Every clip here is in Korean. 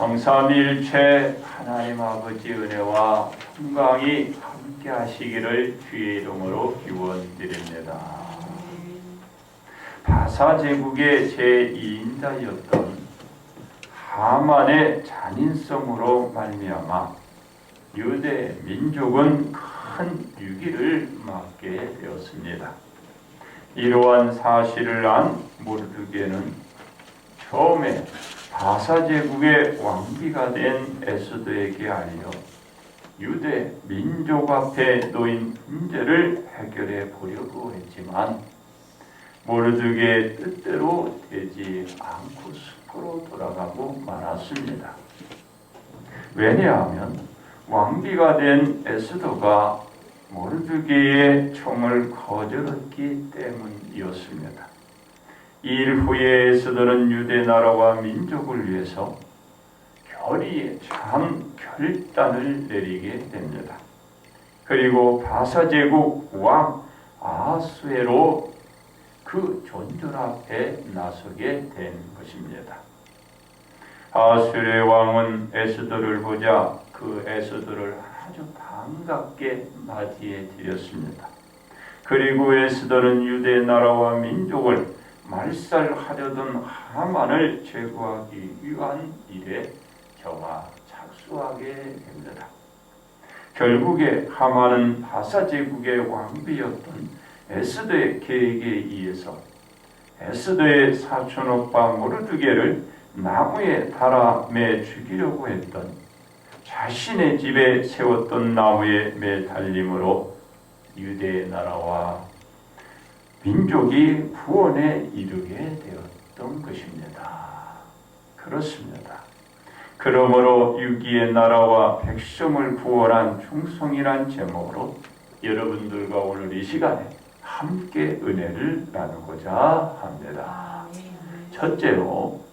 성삼일체 하나님 아버지 은혜와 평강이 함께 하시기를 주의 이름으로 기원드립니다. 바사 제국의 제2인자였던 하만의 잔인성으로 말미암아 유대 민족은 큰 위기를 맞게 되었습니다. 이러한 사실을 안 모르드게는 처음에 바사 제국의 왕비가 된 에스더에게 알려 유대 민족 앞에 놓인 문제를 해결해 보려고 했지만 모르드게의 뜻대로 되지 않고 숲으로 돌아가고 말았습니다. 왜냐하면 왕비가 된 에스더가 모르드게의 청을 거절했기 때문이었습니다. 일 후에 에스더는 유대 나라와 민족을 위해서 결의의 참 결단을 내리게 됩니다. 그리고 바사 제국 왕 아하수에로 그 존전 앞에 나서게 된 것입니다. 아하수의 왕은 에스더를 보자 그 에스더를 아주 반갑게 맞이해 드렸습니다. 그리고 에스더는 유대 나라와 민족을 말살하려던 하만을 제거하기 위한 일에 저가 착수하게 됩니다. 결국에 하만은 바사 제국의 왕비였던 에스더의 계획에 의해서 에스더의 사촌오빠 모르드게를 나무에 달아 매 죽이려고 했던 자신의 집에 세웠던 나무에 매달림으로 유대 나라와 민족이 구원에 이르게 되었던 것입니다. 그렇습니다. 그러므로 유기의 나라와 백성을 구원한 충성이란 제목으로 여러분들과 오늘 이 시간에 함께 은혜를 나누고자 합니다. 첫째로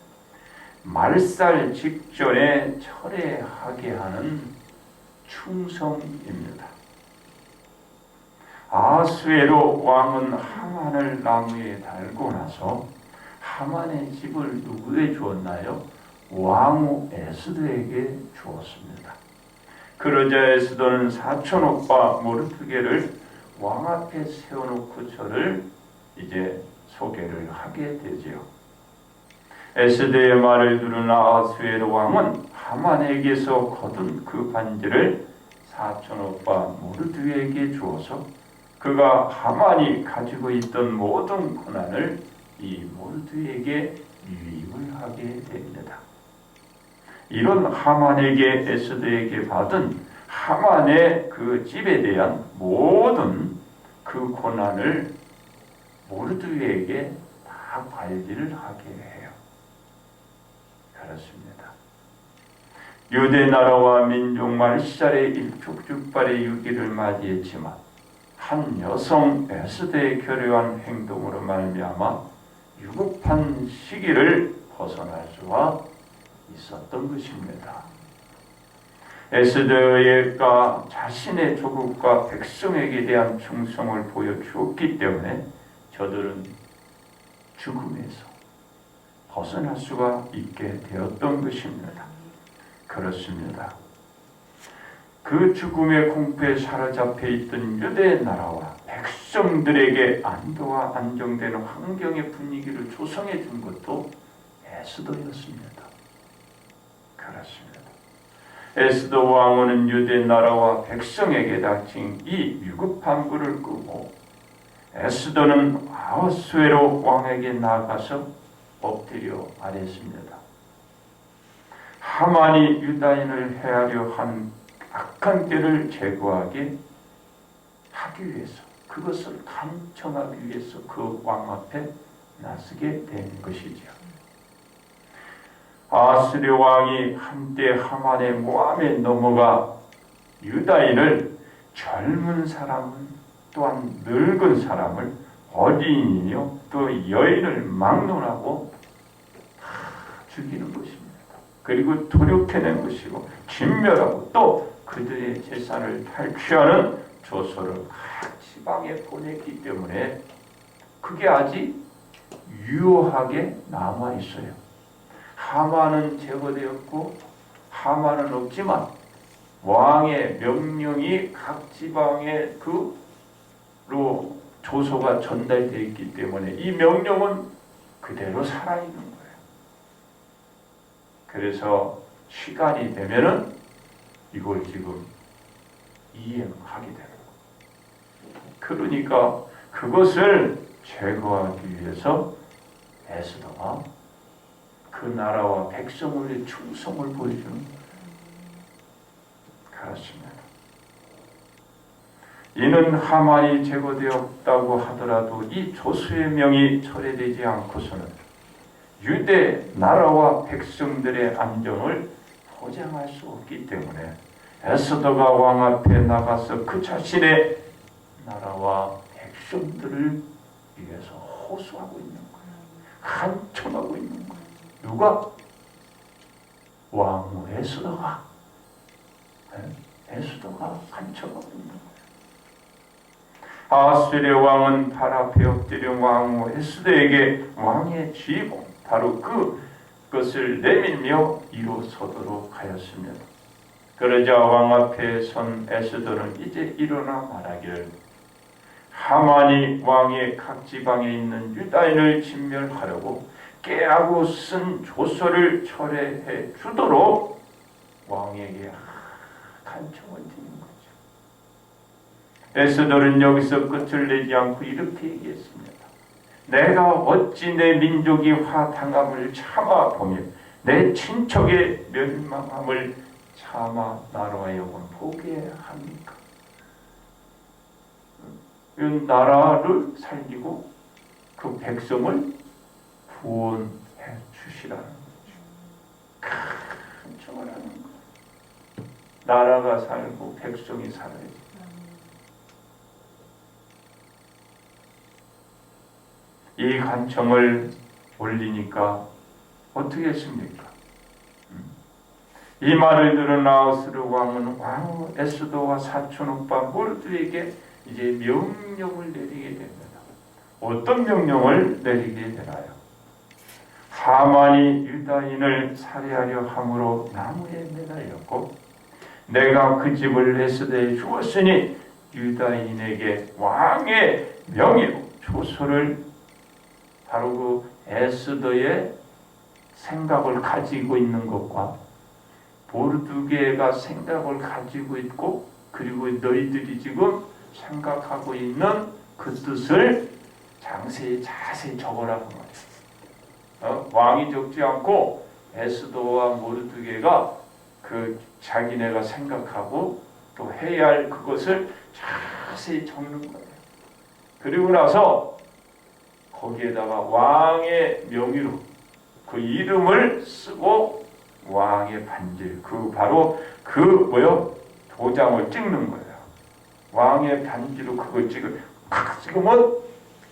말살 직전에 철회하게 하는 충성입니다. 아하수에로 왕은 하만을 나무에 달고 나서 하만의 집을 누구에게 주었나요? 왕후 에스더에게 주었습니다. 그러자 에스더는 사촌오빠 모르드게를 왕 앞에 세워놓고 저를 이제 소개를 하게 되지요. 에스더의 말을 들은 아하수에로 왕은 하만에게서 거둔 그 반지를 사촌오빠 모르드게에게 주어서 그가 하만이 가지고 있던 모든 권한을 이 모르드게에게 유임을 하게 됩니다. 이런 하만에게 에스더에게 받은 하만의 그 집에 대한 모든 그 권한을 모르드게에게 다 관리를 하게 해요. 그렇습니다. 유대 나라와 민족 말살의 일촉즉발의 위기를 맞이했지만 한 여성 에스더의 교묘한 행동으로 말미암아 유급한 시기를 벗어날 수가 있었던 것입니다. 에스더가 자신의 조국과 백성에게 대한 충성을 보여주었기 때문에 저들은 죽음에서 벗어날 수가 있게 되었던 것입니다. 그렇습니다. 그 죽음의 공포에 사로잡혀 있던 유대 나라와 백성들에게 안도와 안정되는 환경의 분위기를 조성해 준 것도 에스더였습니다. 그렇습니다. 에스더 왕후는 유대 나라와 백성에게 닥친 이 위급한 불을 끄고 에스더는 아하수에로 왕에게 나아가서 엎드려 아뢰습니다. 하만이 유다인을 해하려 한 악한 꾀를 제거하게 하기 위해서 그것을 간청하기 위해서 그 왕 앞에 나서게 된 것이죠. 아하수에로 왕이 한때 하만의 모함에 넘어가 유다인을 젊은 사람은 또한 늙은 사람을 어린이요 또 여인을 막론하고 다 죽이는 것입니다. 그리고 도륙해낸 것이고 진멸하고 또 그들의 재산을 탈취하는 조서를 각 지방에 보냈기 때문에 그게 아직 유효하게 남아있어요. 하만은 제거되었고 하만은 없지만 왕의 명령이 각 지방에 그로 조서가 전달되어 있기 때문에 이 명령은 그대로 살아있는 거예요. 그래서 시간이 되면은 이걸 지금 이행하게 되는 거예요. 그러니까 그것을 제거하기 위해서 에스더가 그 나라와 백성의 충성을 보여주는 거예요. 그렇습니다. 이는 하만이 제거되었다고 하더라도 이 조수의 명이 철회되지 않고서는 유대 나라와 백성들의 안정을 보장할 수 없기 때문에 에스더가 왕 앞에 나가서 그 자신의 나라와 백성들을 위해서 호소하고 있는 거예요. 간청하고 있는 거예요. 누가? 왕후 에스더가. 에스더가 간청하고 있는 거예요. 아수르의 왕은 발 앞에 엎드린 왕후 에스더에게 왕의 지휘권, 바로 그것을 내밀며 일어서도록 하였습니다. 그러자 왕 앞에 선 에스더는 이제 일어나 말하기를, 하만이 왕의 각 지방에 있는 유다인을 진멸하려고 깨하고 쓴 조서를 철회해 주도록 왕에게 간청을 드린 거죠. 에스더는 여기서 끝을 내지 않고 이렇게 얘기했습니다. 내가 어찌 내 민족이 화당함을 참아 보며 내 친척의 멸망함을 참아 나로 하여금 보게 합니까? 이 나라를 살리고 그 백성을 구원해 주시라는 거죠. 간청을 하는 거예요. 나라가 살고 백성이 살아야지. 이 간청을 올리니까 어떻게 했습니까? 이 말을 들은 아하스 왕은 왕후 에스더와 사촌 오빠 모르드에게 이제 명령을 내리게 됩니다. 어떤 명령을 내리게 되나요? 하만이 유다인을 살해하려 함으로 나무에 매달렸고 내가 그 집을 에스더에 주었으니 유다인에게 왕의 명예로 조서를, 바로 그 에스더의 생각을 가지고 있는 것과 모르드게가 생각을 가지고 있고, 그리고 너희들이 지금 생각하고 있는 그 뜻을 자세히 적어라는 거예요. 왕이 적지 않고 에스더와 모르드게가 그 자기네가 생각하고 또 해야 할 그것을 자세히 적는 거예요. 그리고 나서 거기에다가 왕의 명의로 그 이름을 쓰고 왕의 반지, 바로 도장을 찍는 거예요. 왕의 반지로 그거 찍으면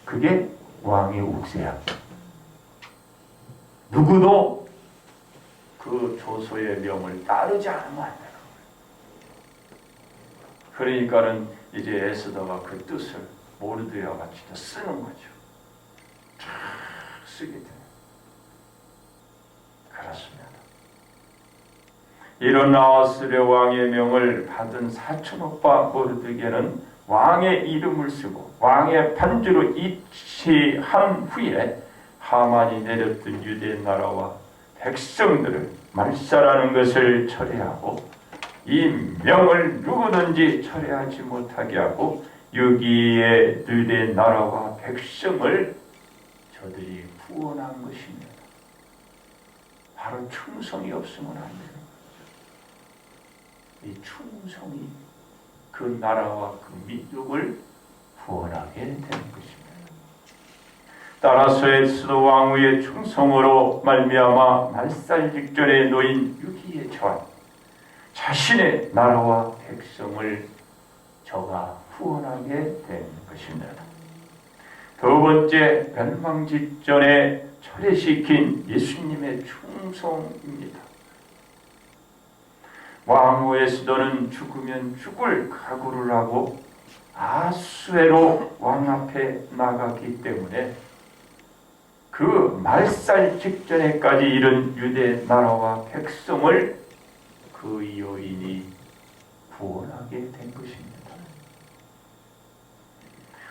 그게 왕의 옥새야. 누구도 그 조서의 명을 따르지 않으면 안 되는 거예요. 그러니까는 이제 에스더가 그 뜻을 모르드게와 같이 쓰는 거죠. 쫙 쓰게 돼요. 그렇습니다. 이런 아하스랴 왕의 명을 받은 사촌 오빠 모르드게는 왕의 이름을 쓰고 왕의 반지로 입시한 후에 하만이 내렸던 유대 나라와 백성들을 말살하는 것을 철회하고 이 명을 누구든지 철회하지 못하게 하고 여기에 유대 나라와 백성을 저들이 구원한 것입니다. 바로 충성이 없으면 안 되는 거죠. 이 충성이 그 나라와 그 민족을 구원하게 되는 것입니다. 따라서 에스더 왕후의 충성으로 말미암아 말살 직전에 놓인 유기에 처한 자신의 나라와 백성을 저가 구원하게 된 것입니다. 두 번째, 멸망 직전에 철회시킨 예수님의 충성입니다. 왕후 에스더는 죽으면 죽을 각오를 하고 아수에로 왕 앞에 나가기 때문에 그 말살 직전에까지 이른 유대 나라와 백성을 그 여인이 구원하게 된 것입니다.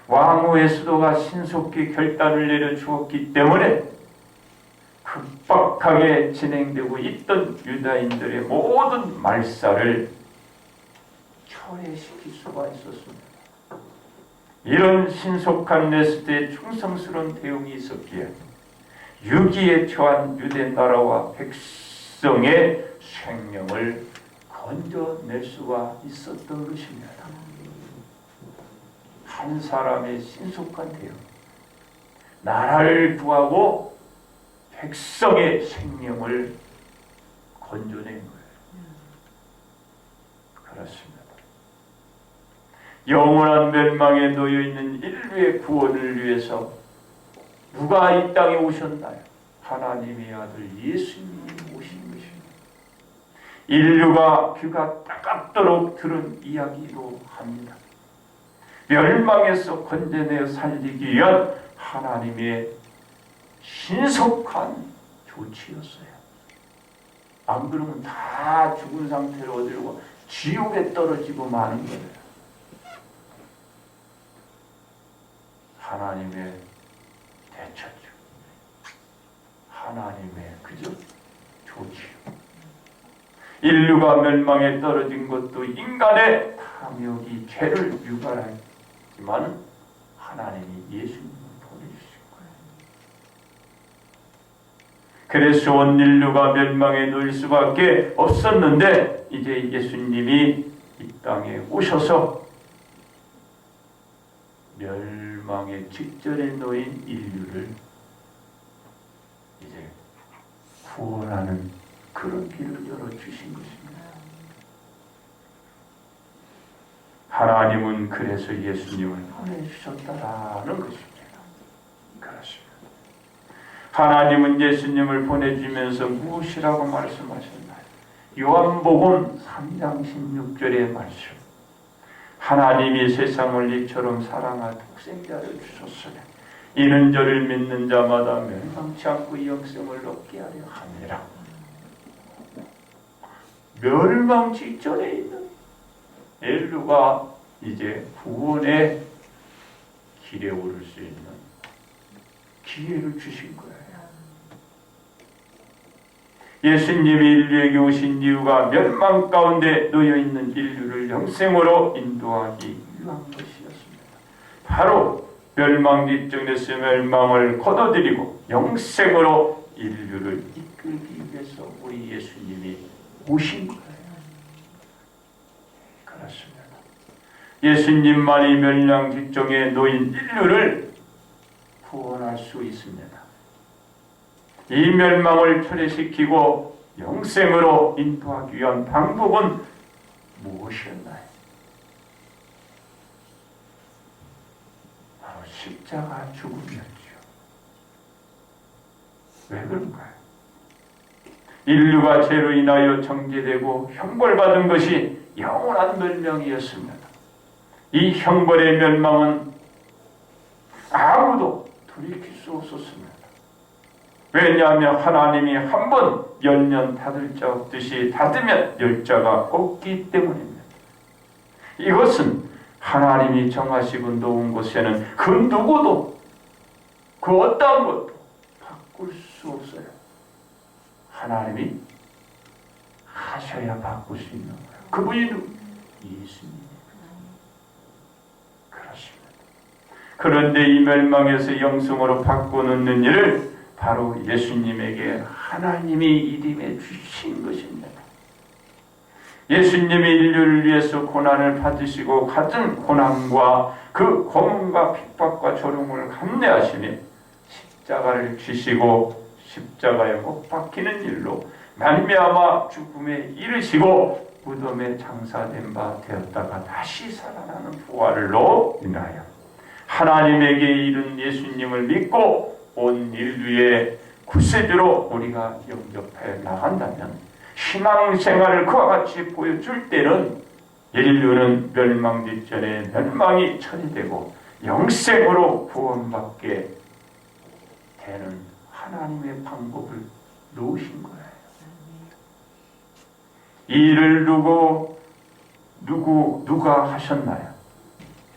왕후의 수도가 신속히 결단을 내려주었기 때문에 급박하게 진행되고 있던 유다인들의 모든 말살을 철회시킬 수가 있었습니다. 이런 신속한 레스트의 충성스러운 대응이 있었기에 위기에 처한 유대 나라와 백성의 생명을 건져낼 수가 있었던 것입니다. 한 사람의 신속한 대응, 나라를 구하고 백성의 생명을 건져낸 거예요. 그렇습니다. 영원한 멸망에 놓여있는 인류의 구원을 위해서 누가 이 땅에 오셨나요? 하나님의 아들 예수님이 오신 것입니다. 인류가 귀가 따갑도록 들은 이야기로 합니다. 멸망에서 건져내어 살리기 위한 하나님의 신속한 조치였어요. 안 그러면 다 죽은 상태로 어디로 지옥에 떨어지고 마는 거예요. 하나님의 대처죠. 하나님의 그저 조치요. 인류가 멸망에 떨어진 것도 인간의 탐욕이 죄를 유발하지만 하나님이 예수님을 보내주신 거예요. 그래서 온 인류가 멸망에 놓일 수밖에 없었는데 이제 예수님이 이 땅에 오셔서 멸망의 직전에 놓인 인류를 이제 구원하는 그런 길을 열어주신 것입니다. 하나님은 그래서 예수님을 보내주셨다라는 것입니다. 그렇습니다. 하나님은 예수님을 보내주면서 무엇이라고 말씀하셨나요? 요한복음 3장 16절의 말씀. 하나님이 세상을 이처럼 사랑하 독생자를 주셨으니 이는 저를 믿는 자마다 멸망치 않고 영생을 얻게 하려 함이라. 멸망 직전에 있는 인류가 이제 구원의 길에 오를 수 있는 기회를 주신 거예요. 예수님이 인류에게 오신 이유가 멸망 가운데 놓여있는 인류를 영생으로 인도하기 위한 것이었습니다. 바로 멸망 직전에서 멸망을 거둬들이고 영생으로 인류를 이끌기 위해서 우리 예수님이 오신 거예요. 그렇습니다. 예수님만이 멸망 직전에 놓인 인류를 구원할 수 있습니다. 이 멸망을 철회시키고 영생으로 인도하기 위한 방법은 무엇이었나요? 바로 십자가 죽음이었죠. 왜 그런가요? 인류가 죄로 인하여 정죄되고 형벌받은 것이 영원한 멸망이었습니다. 이 형벌의 멸망은 아무도 돌이킬 수 없었습니다. 왜냐하면 하나님이 한 번 열면 닫을 자 없듯이 닫으면 열 자가 없기 때문입니다. 이것은 하나님이 정하시고 놓은 곳에는 그 누구도 그 어떠한 것도 바꿀 수 없어요. 하나님이 하셔야 바꿀 수 있는 거예요. 그분이 예수님입니다. 그렇습니다. 그런데 이 멸망에서 영생으로 바꾸는 일을 바로 예수님에게 하나님이 이름해 주신 것입니다. 예수님이 인류를 위해서 고난을 받으시고 같은 고난과 그 고문과 핍박과 조롱을 감내하시며 십자가를 지시고 십자가에 못 박히는 일로 말미암아 죽음에 이르시고 무덤에 장사된 바 되었다가 다시 살아나는 부활로 인하여 하나님에게 이른 예수님을 믿고 온 인류의 구세주로 우리가 영접해 나간다면 신앙생활을 그와 같이 보여줄 때는 인류는 멸망 직전에 멸망이 처리되고 영생으로 구원받게 되는 하나님의 방법을 놓으신 거예요. 이 일을 누가 하셨나요?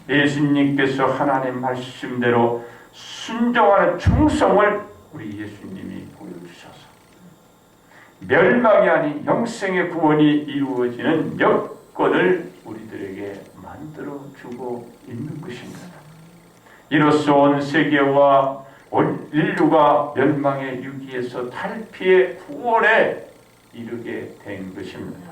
예수님께서 하나님 말씀대로 순종하는 충성을 우리 예수님이 보여주셔서 멸망이 아닌 영생의 구원이 이루어지는 여건을 우리들에게 만들어주고 있는 것입니다. 이로써 온 세계와 온 인류가 멸망의 유기에서 탈피의 구원에 이르게 된 것입니다.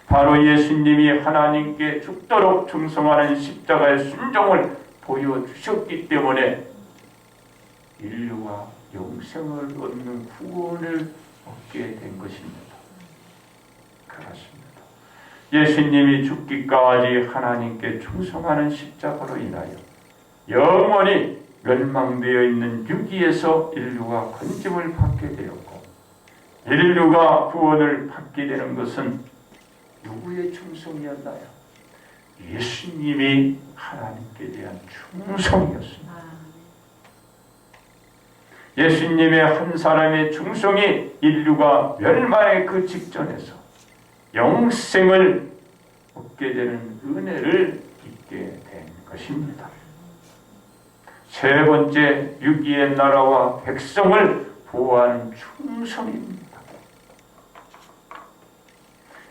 바로 예수님이 하나님께 죽도록 충성하는 십자가의 순종을 보여주셨기 때문에 인류가 영생을 얻는 구원을 얻게 된 것입니다. 그렇습니다. 예수님이 죽기까지 하나님께 충성하는 십자가로 인하여 영원히 멸망되어 있는 유기에서 인류가 건짐을 받게 되었고, 인류가 구원을 받게 되는 것은 누구의 충성이었나요? 예수님이 하나님께 대한 충성이었습니다. 예수님의 한 사람의 충성이 인류가 멸망의 그 직전에서 영생을 얻게 되는 은혜를 입게 된 것입니다. 세 번째, 유기의 나라와 백성을 보호하는 충성입니다.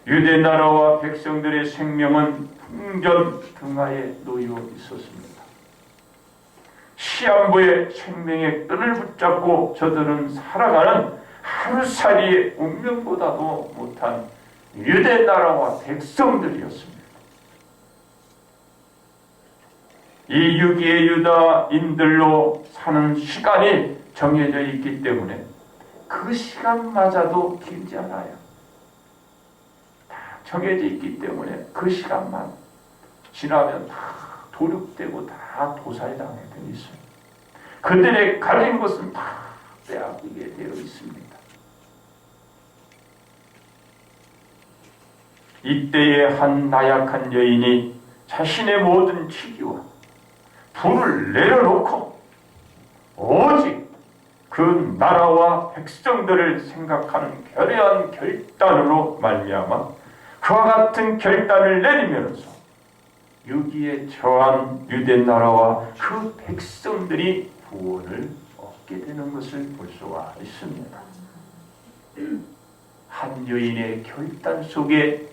유대 나라와 백성들의 생명은 풍전 등하에 놓여 있었습니다. 시한부의 생명의 끈을 붙잡고 저들은 살아가는 하루살이의 운명보다도 못한 유대 나라와 백성들이었습니다. 이 유기의 유다인들로 사는 시간이 정해져 있기 때문에 그 시간마저도 길지 않아요. 정해져 있기 때문에 그 시간만 지나면 다 도륙되고 다 도살당하게 되어 있어요. 그들의 가진 것은 다 빼앗기게 되어 있습니다. 이때에 한 나약한 여인이 자신의 모든 치기와 불을 내려놓고 오직 그 나라와 백성들을 생각하는 결의한 결단으로 말미암아 그와 같은 결단을 내리면서 유기에 처한 유대 나라와 그 백성들이 구원을 얻게 되는 것을 볼 수가 있습니다. 한 여인의 결단 속에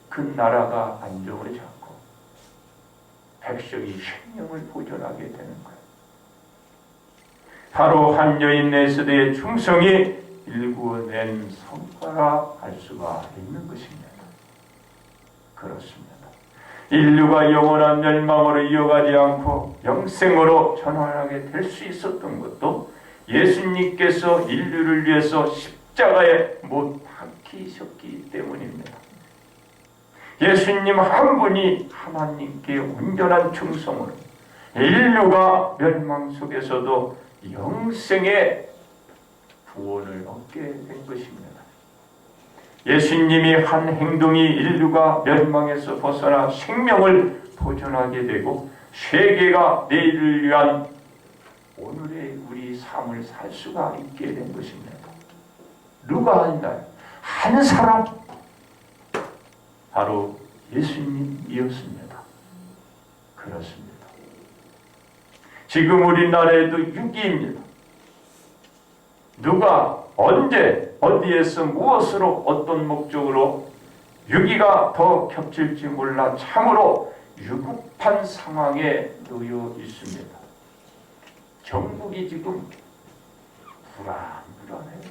그 나라가 안정을 잡고 백성이 생명을 보존하게 되는 거예요. 바로 한 여인 에스더의 충성이 일구어낸 성과라 할 수가 있는 것입니다. 그렇습니다. 인류가 영원한 멸망으로 이어가지 않고 영생으로 전환하게 될 수 있었던 것도 예수님께서 인류를 위해서 십자가에 못 박히셨기 때문입니다. 예수님 한 분이 하나님께 온전한 충성으로 인류가 멸망 속에서도 영생의 구원을 얻게 된 것입니다. 예수님이 한 행동이 인류가 멸망에서 벗어나 생명을 보존하게 되고 세계가 내일을 위한 오늘의 우리 삶을 살 수가 있게 된 것입니다. 누가 했나요? 한 사람, 바로 예수님이었습니다. 그렇습니다. 지금 우리나라에도 유기입니다. 누가 언제 어디에서 무엇으로 어떤 목적으로 유기가 더 겹칠지 몰라 참으로 유급한 상황에 놓여 있습니다. 전국이 지금 불안해요.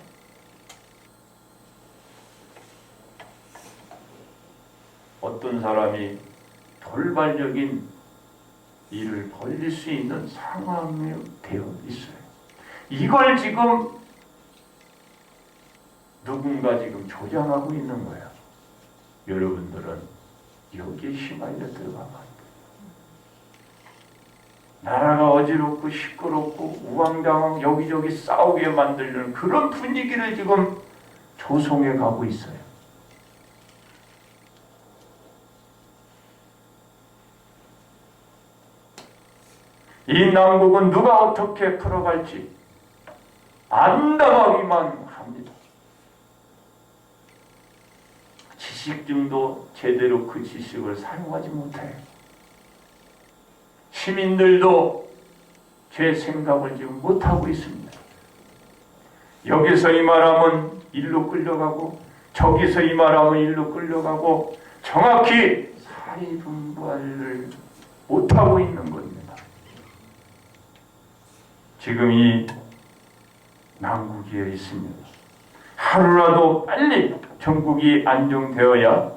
어떤 사람이 돌발적인 일을 벌일 수 있는 상황이 되어 있어요. 이걸 지금 누군가 지금 조장하고 있는 거예요. 여러분들은 여기에 휘말려 들어가면 안 돼요. 나라가 어지럽고 시끄럽고 우왕좌왕 여기저기 싸우게 만들려는 그런 분위기를 지금 조성해 가고 있어요. 이 난국은 누가 어떻게 풀어갈지 안담하기만 합니다. 지식증도 제대로 그 지식을 사용하지 못해요. 시민들도 제 생각을 지금 못하고 있습니다. 여기서 이 말하면 일로 끌려가고 저기서 이 말하면 일로 끌려가고 정확히 사리분별을 못하고 있는 겁니다. 지금 이 난국에 있습니다. 하루라도 빨리 전국이 안정되어야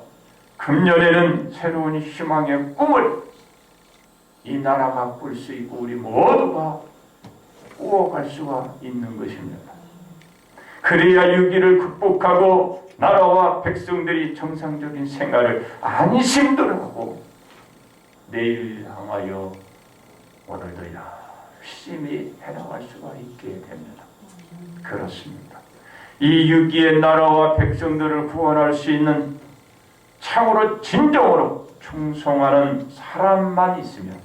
금년에는 새로운 희망의 꿈을 이 나라가 꿀 수 있고 우리 모두가 꾸어갈 수가 있는 것입니다. 그래야 위기를 극복하고 나라와 백성들이 정상적인 생활을 안심들 하고 내일 향하여 오늘도 열심히 해나갈 수가 있게 됩니다. 그렇습니다. 이 위기의 나라와 백성들을 구원할 수 있는 참으로 진정으로 충성하는 사람만 있으면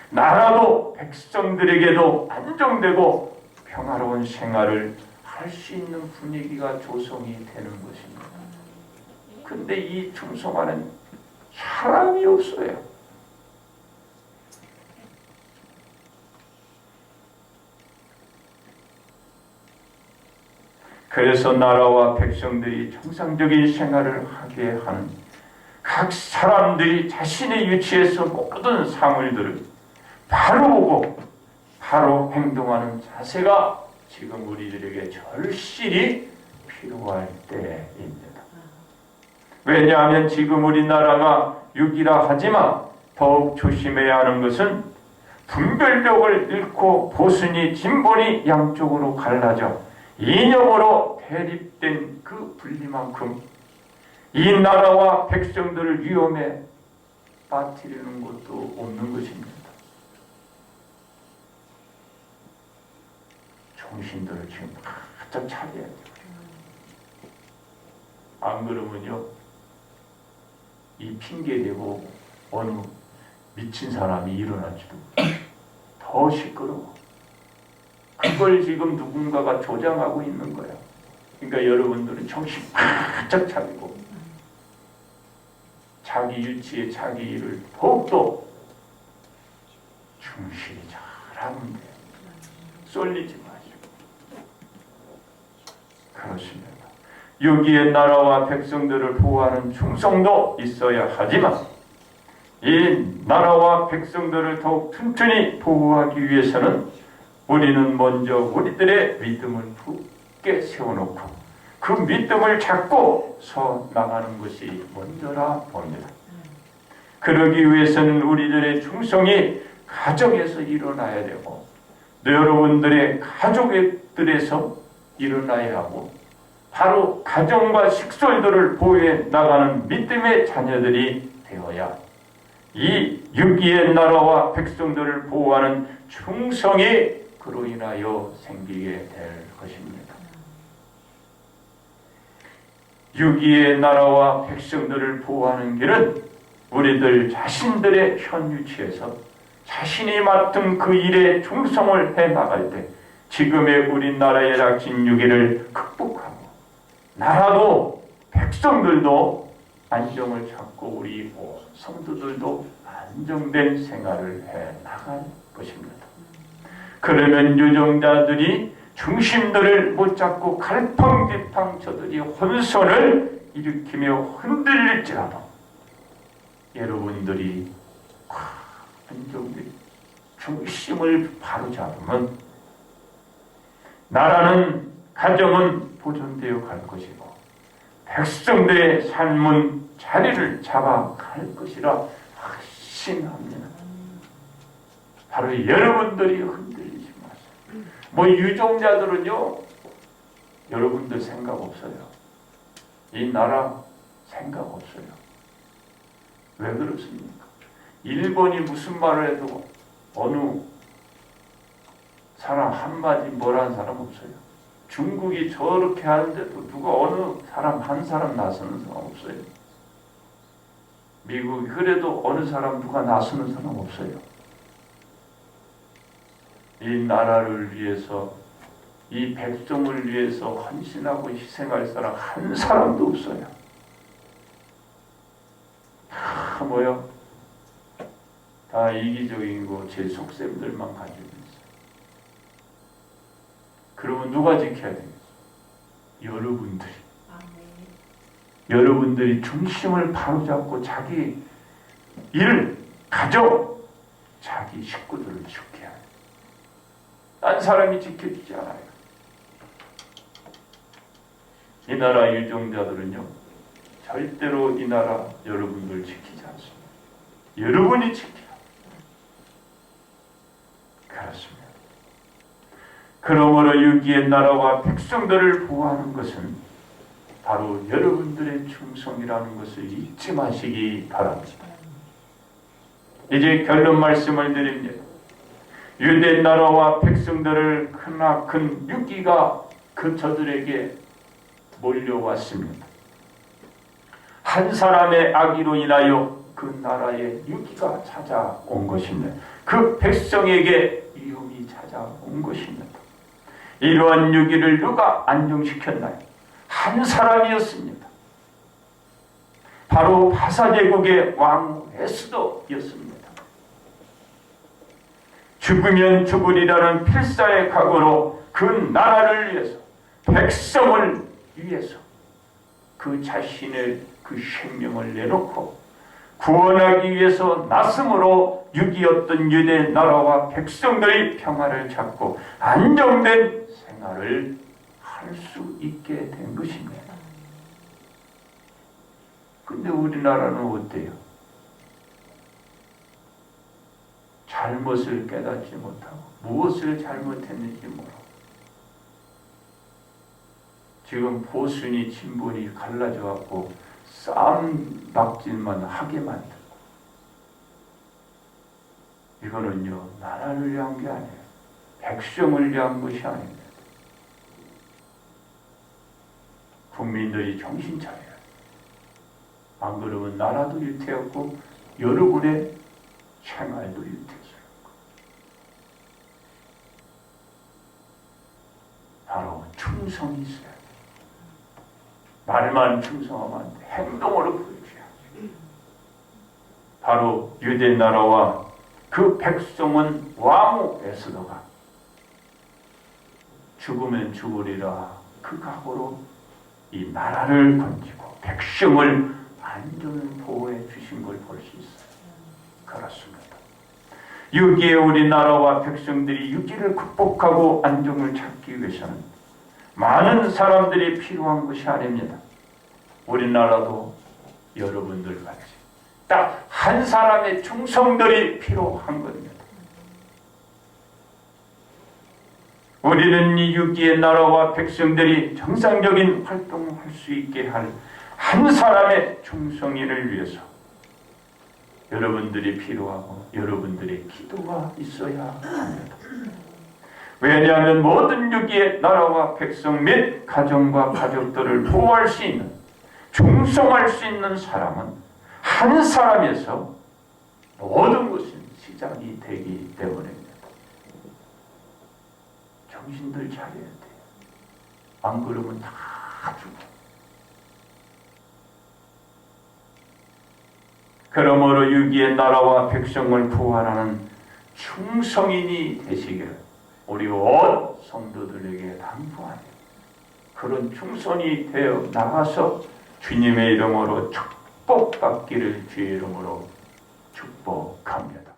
나라도 백성들에게도 안정되고 평화로운 생활을 할 수 있는 분위기가 조성이 되는 것입니다. 근데 이 충성하는 사람이 없어요. 그래서 나라와 백성들이 정상적인 생활을 하게 하는 각 사람들이 자신의 위치에서 모든 사물들을 바로 보고 바로 행동하는 자세가 지금 우리들에게 절실히 필요할 때입니다. 왜냐하면 지금 우리나라가 위기라 하지만 더욱 조심해야 하는 것은 분별력을 잃고 보수니 진보니 양쪽으로 갈라져 이념으로 대립된 그 분리만큼 이 나라와 백성들을 위험에 빠뜨리는 것도 없는 것입니다. 정신들을 지금 바짝 차려야 돼요. 안 그러면요, 이 핑계대고 어느 미친 사람이 일어날지도 더 시끄러워. 그걸 지금 누군가가 조장하고 있는 거야. 그러니까 여러분들은 정신 바짝 차리고 자기 일치에 자기 일을 더욱더 충실히 잘하면 돼. 쏠리지 마시고. 그렇습니다. 여기에 나라와 백성들을 보호하는 충성도 있어야 하지만 이 나라와 백성들을 더욱 튼튼히 보호하기 위해서는 우리는 먼저 우리들의 믿음을 굳게 세워놓고 그 믿음을 잡고 서 나가는 것이 먼저라 봅니다. 그러기 위해서는 우리들의 충성이 가정에서 일어나야 되고 여러분들의 가족들에서 일어나야 하고 바로 가정과 식솔들을 보호해 나가는 믿음의 자녀들이 되어야 이 위기의 나라와 백성들을 보호하는 충성이 그로 인하여 생기게 될 것입니다. 위기의 나라와 백성들을 보호하는 길은 우리들 자신들의 현 위치에서 자신이 맡은 그 일에 충성을 해 나갈 때 지금의 우리나라의 닥친 위기를 극복하고 나라도 백성들도 안정을 찾고 우리 성도들도 안정된 생활을 해 나갈 것입니다. 그러면 유정자들이 중심들을 못 잡고 갈팡질팡 저들이 혼선을 일으키며 흔들릴지라도 여러분들이 안정된 중심을 바로 잡으면 나라는 가정은 보존되어 갈 것이고 백성들의 삶은 자리를 잡아갈 것이라 확신합니다. 바로 여러분들이 흔들리지 마세요. 뭐 유종자들은요, 여러분들 생각 없어요. 이 나라 생각 없어요. 왜 그렇습니까? 일본이 무슨 말을 해도 어느 사람 한마디 뭐라는 사람 없어요. 중국이 저렇게 하는데도 누가 어느 사람 한 사람 나서는 사람 없어요. 미국이 그래도 어느 사람 누가 나서는 사람 없어요. 이 나라를 위해서 이 백성을 위해서 헌신하고 희생할 사람 한 사람도 없어요. 다 뭐야? 다 이기적인 거 제 속셈들만 가지고 있어요. 그러면 누가 지켜야 되겠어요? 여러분들이. 여러분들이 중심을 바로잡고 자기 일, 가족, 자기 식구들을 지켜야 해요. 딴 사람이 지켜주지 않아요. 이 나라 유종자들은요, 절대로 이 나라 여러분들 지키지 않습니다. 여러분이 지켜요. 그렇습니다. 그러므로 유기의 나라와 백성들을 보호하는 것은 바로 여러분들의 충성이라는 것을 잊지 마시기 바랍니다. 이제 결론 말씀을 드립니다. 유대 나라와 백성들을 크나큰 유기가 그 저들에게 몰려왔습니다. 한 사람의 악의로 인하여 그 나라에 유기가 찾아온 것입니다. 그 백성에게 위험이 찾아온 것입니다. 이러한 유기를 누가 안정시켰나요? 한 사람이었습니다. 바로 바사제국의 왕 에스더였습니다. 죽으면 죽으리라는 필사의 각오로 그 나라를 위해서, 백성을 위해서 그 자신의 그 생명을 내놓고 구원하기 위해서 나슴으로 유기였던 유대 나라와 백성들의 평화를 찾고 안정된 생활을 할 수 있게 된 것입니다. 근데 우리나라는 어때요? 잘못을 깨닫지 못하고 무엇을 잘못했는지 모르고 지금 보수니 진보니 갈라져 갖고 싸움박질만 하게 만들고, 이거는요 나라를 위한 게 아니에요. 백성을 위한 것이 아닙니다. 국민들이 정신 차려요. 안 그러면 나라도 위태롭고 여러분의 생활도 위태해져요. 바로 충성이 있어야 돼요. 말만 충성하면 안 돼. 행동으로 보여줘야지. 바로 유대 나라와 그 백성은 왕후 에스더가 죽으면 죽으리라 그 각오로 이 나라를 건지고 백성을 안전을 보호해 주신 걸 볼 수 있어요. 그렇습니다. 유기의 우리나라와 백성들이 유기를 극복하고 안정을 찾기 위해서는 많은 사람들이 필요한 것이 아닙니다. 우리나라도 여러분들 같이 딱 한 사람의 충성들이 필요한 겁니다. 우리는 이 유기의 나라와 백성들이 정상적인 활동을 할 수 있게 할 한 사람의 충성인을 위해서 여러분들이 필요하고 여러분들의 기도가 있어야 합니다. 왜냐하면 모든 유기의 나라와 백성 및 가정과 가족들을 보호할 수 있는, 충성할 수 있는 사람은 한 사람에서 모든 것이 시작이 되기 때문입니다. 정신들 차려야 돼요. 안 그러면 다 죽어. 그러므로 유기의 나라와 백성을 구원하는 충성인이 되시기를 우리 온 성도들에게 당부하니 그런 충성이 되어 나가서 주님의 이름으로 축복받기를 주의 이름으로 축복합니다.